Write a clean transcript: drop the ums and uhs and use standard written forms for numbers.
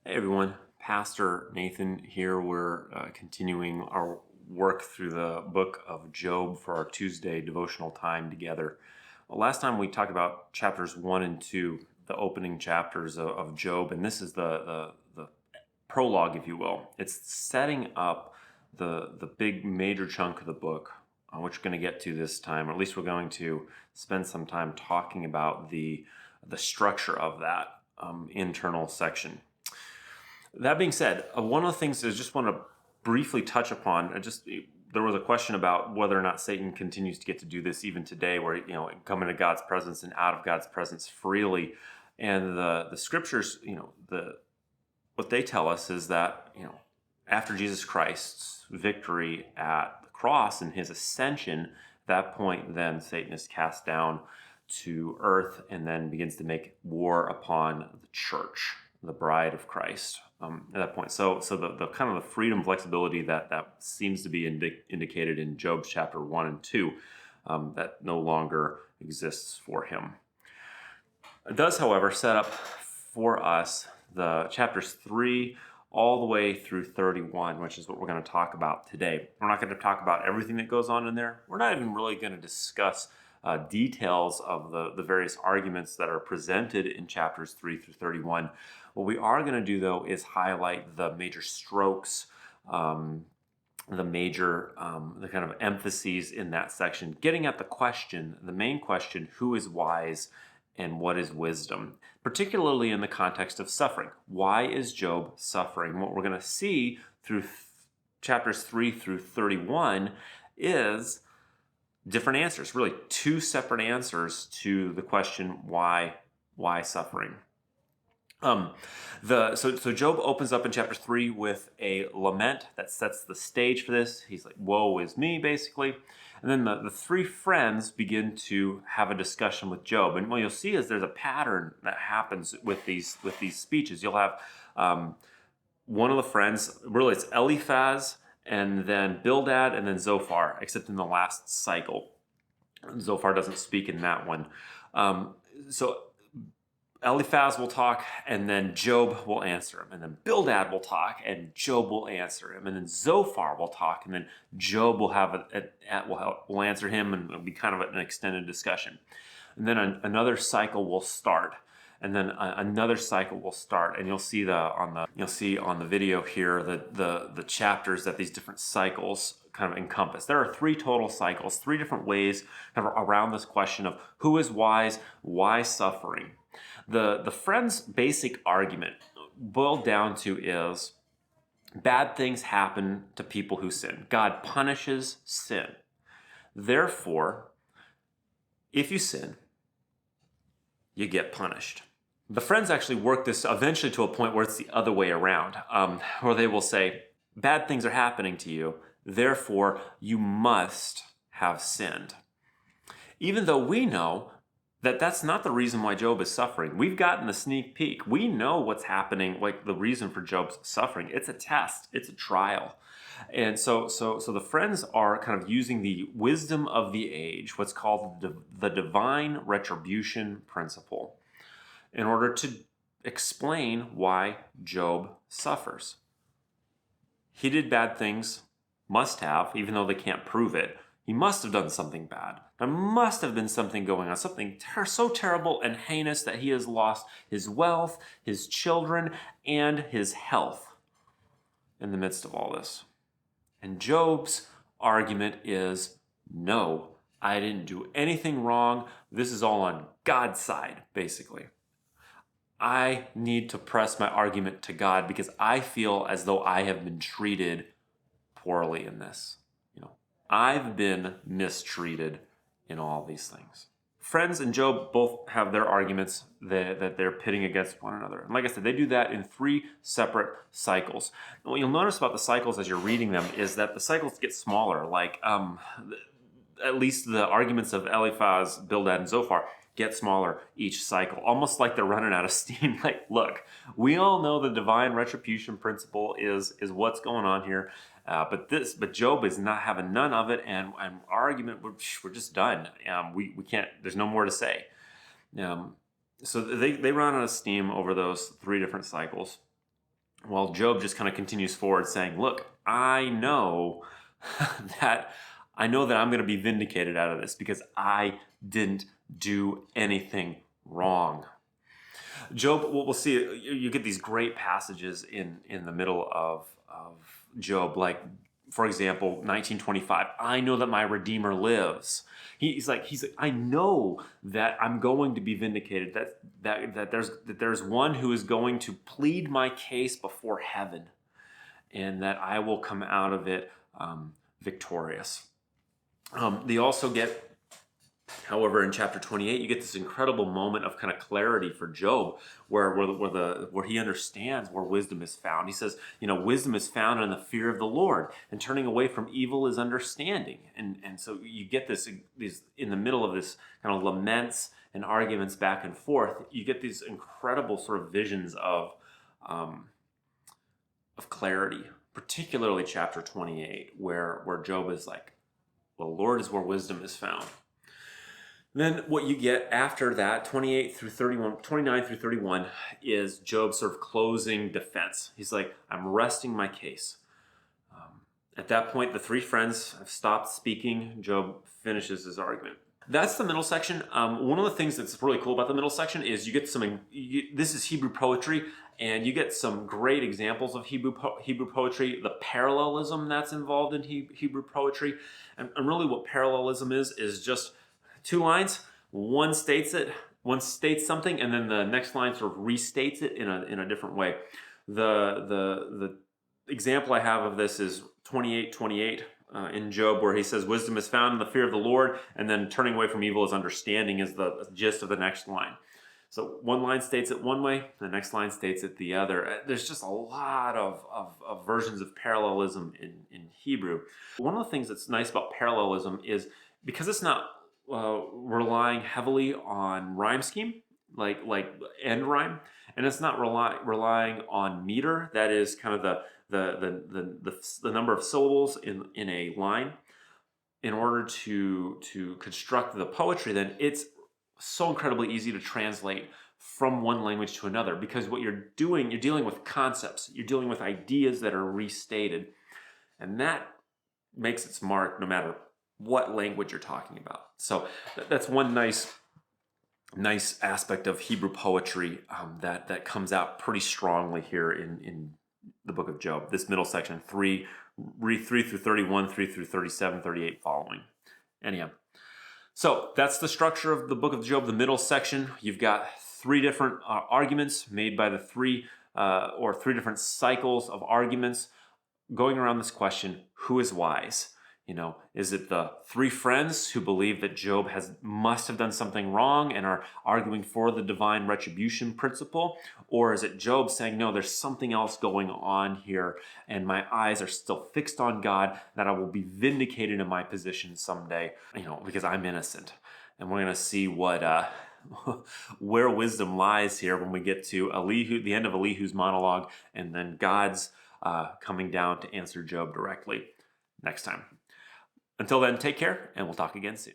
Hey everyone, Pastor Nathan here. We're continuing our work through the book of Job for our Tuesday devotional time together. Well, last time we talked about chapters 1 and 2, the opening chapters of Job, and this is the prologue, if you will. It's setting up the big major chunk of the book, which we're going to get to this time, or at least we're going to spend some time talking about the structure of that internal section. That being said, one of the things I just want to briefly touch upon, there was a question about whether or not Satan continues to get to do this even today, where come into God's presence and out of God's presence freely. And the scriptures, what they tell us is that after Jesus Christ's victory at the cross and his ascension, at that point, then Satan is cast down to earth and then begins to make war upon the church, the bride of Christ. At that point, so the kind of the freedom, flexibility that seems to be indicated in Job chapter 1 and 2, that no longer exists for him. It does, however, set up for us the chapters 3 all the way through 31, which is what we're going to talk about today. We're not going to talk about everything that goes on in there. We're not even really going to discuss details of the various arguments that are presented in chapters 3 through 31. What we are going to do, though, is highlight the major strokes, the kind of emphases in that section, getting at the main question, who is wise and what is wisdom, particularly in the context of suffering. Why is Job suffering? What we're going to see through chapters 3 through 31 is different answers, really two separate answers to the question, why suffering? So Job opens up in chapter 3 with a lament that sets the stage for this. He's like, woe is me, basically. And then the three friends begin to have a discussion with Job. And what you'll see is there's a pattern that happens with these speeches. You'll have one of the friends, really it's Eliphaz, and then Bildad, and then Zophar, except in the last cycle. Zophar doesn't speak in that one. So Eliphaz will talk, and then Job will answer him. And then Bildad will talk, and Job will answer him. And then Zophar will talk, and then Job will will answer him, and it'll be kind of an extended discussion. And then another cycle will start. And then another cycle will start, and you'll see on the video here the chapters that these different cycles kind of encompass. There are 3 total cycles, 3 different ways kind of around this question of who is wise, why suffering. The friends' basic argument boiled down to is bad things happen to people who sin. God punishes sin. Therefore, if you sin, you get punished. The friends actually work this eventually to a point where it's the other way around, where they will say, bad things are happening to you, therefore you must have sinned. Even though we know that that's not the reason why Job is suffering. We've gotten a sneak peek. We know what's happening, like the reason for Job's suffering. It's a test. It's a trial. And so the friends are kind of using the wisdom of the age, what's called the divine retribution principle, in order to explain why Job suffers. He did bad things, must have, even though they can't prove it. He must have done something bad. There must have been something going on, something so terrible and heinous that he has lost his wealth, his children, and his health in the midst of all this. And Job's argument is, no, I didn't do anything wrong. This is all on God's side, basically. I need to press my argument to God because I feel as though I have been treated poorly in this. I've been mistreated in all these things. Friends and Job both have their arguments that they're pitting against one another. And like I said, they do that in 3 separate cycles. And what you'll notice about the cycles as you're reading them is that the cycles get smaller. Like at least the arguments of Eliphaz, Bildad, and Zophar get smaller each cycle, almost like they're running out of steam. Like, look, we all know the divine retribution principle is what's going on here. But Job is not having none of it, and our argument, we're just done. We can't. There's no more to say. So they run out of steam over those 3 different cycles. Well, Job just kind of continues forward saying, look, I know that I'm going to be vindicated out of this because I didn't do anything wrong. Job, we'll see, you get these great passages in the middle of Job, like, for example, 19:25, I know that my Redeemer lives. He's like, I know that I'm going to be vindicated, that there's one who is going to plead my case before heaven, and that I will come out of it victorious. They also get, however, in chapter 28, you get this incredible moment of kind of clarity for Job, where he understands where wisdom is found. He says, wisdom is found in the fear of the Lord, and turning away from evil is understanding. And so you get this in the middle of this kind of laments and arguments back and forth. You get these incredible sort of visions of clarity, particularly chapter 28, where Job is like, the Lord is where wisdom is found. Then what you get after that, 29 through 31, is Job's sort of closing defense. He's like, I'm resting my case. At that point, the three friends have stopped speaking. Job finishes his argument. That's the middle section. One of the things that's really cool about the middle section is you get this is Hebrew poetry, and you get some great examples of Hebrew poetry, the parallelism that's involved in Hebrew poetry. And really what parallelism is just two lines. One states something, and then the next line sort of restates it in a different way. The example I have of this is 28:28 in Job, where he says, "Wisdom is found in the fear of the Lord," and then turning away from evil is understanding is the gist of the next line. So one line states it one way, the next line states it the other. There's just a lot of versions of parallelism in Hebrew. One of the things that's nice about parallelism is because it's not relying heavily on rhyme scheme, like end rhyme, and it's not relying on meter. That is kind of the number of syllables in a line. In order to construct the poetry, then it's so incredibly easy to translate from one language to another, because what you're dealing with concepts, you're dealing with ideas that are restated, and that makes its mark no matter what language you're talking about. So that's one nice aspect of Hebrew poetry that comes out pretty strongly here in the book of Job. This middle section, 3 through 31, 3 through 37, 38 following. Anyhow, so that's the structure of the book of Job, the middle section. You've got three different arguments made by the three different cycles of arguments going around this question, who is wise? Is it the three friends who believe that Job must have done something wrong and are arguing for the divine retribution principle? Or is it Job saying, no, there's something else going on here, and my eyes are still fixed on God, that I will be vindicated in my position someday, because I'm innocent? And we're going to see what where wisdom lies here when we get to the end of Elihu's monologue, and then God's coming down to answer Job directly next time. Until then, take care, and we'll talk again soon.